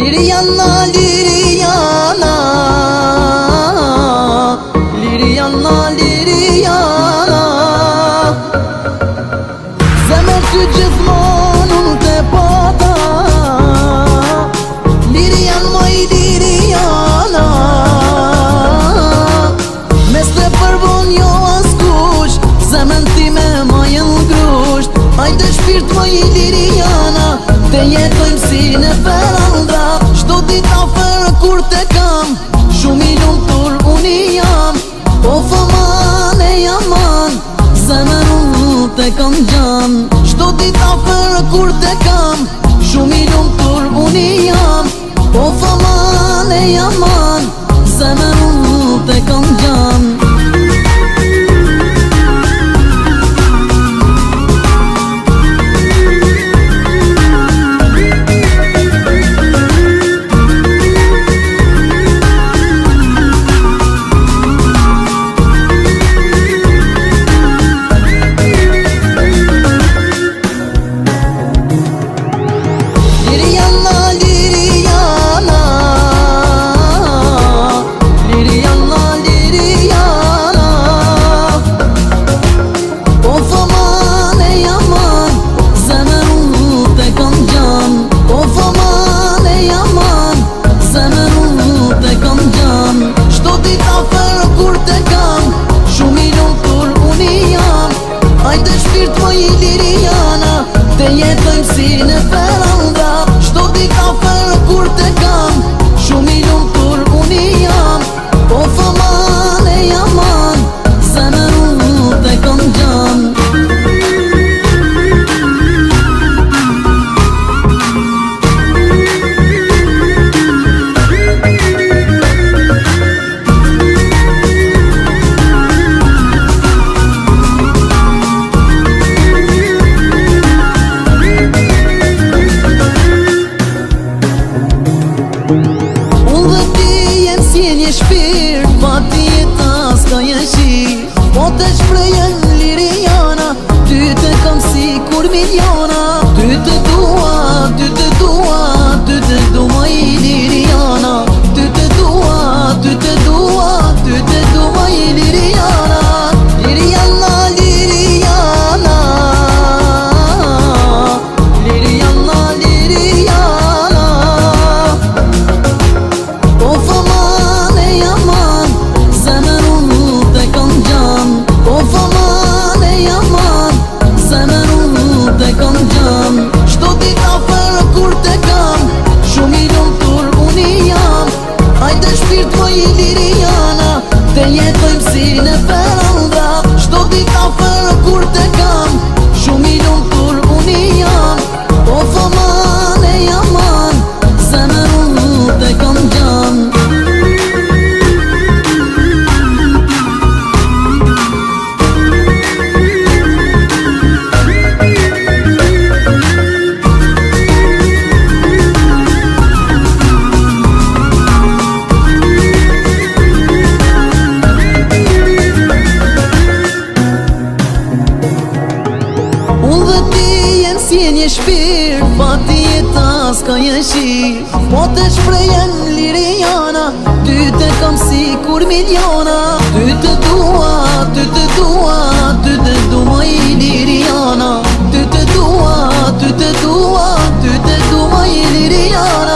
Liriana, Liriana, Liriana, Liriana, zemër ty gjithmonë unë te pata. Liriana, moj Liriana, mes te përbon jo askush, zemën ti me majën grusht. Hajde shpirt moj Liriana, te jetojmë si në perandra. Shto dita ferë kur te kam, shumë i lumtur unë jam. O fëman e jaman, zemër unë te kam gjan. Shto dita ferë kur te kam, shumë i lumtur unë jam. O fëman e jaman, zemër unë te kam gjan. Liriana, te jetojmë si në perandra. Shto dita ferë kur te kam, shumë i lumtur unë jam. O fëman e jaman, zemër unë te kam gjan. Shpirt, pa ti jeta s'ka jeshi. Po te shprejen Liriana, ty te kam si kur miliona. Ty te dua, ty te dua, ty te dua i Liriana. Ty te dua, ty te dua, ty te dua i Liriana. Liriana, Liriana, Liriana, Liriana. O fëman e jaman, zemër unë te kam gjan. O fëman e jaman, zemër unë te kam gjan. Shto dita ferë kur te kam, shumë i lumtur unë jam. Hajde shpirt moj Liriana, te jetojmë si në perandra. Shto dita ferë kur te kam, shumë i lumtur unë jam. O fëman e jaman, zemër unë te kam gjan. Si e një shpirt, pa ti jeta s'ka jeshi. Po te shprejen Liriana, ty te kam si kur miliona. Ty te dua, ty te dua, ty te dua i Liriana. Ty te dua, ty te dua, ty te dua i Liriana.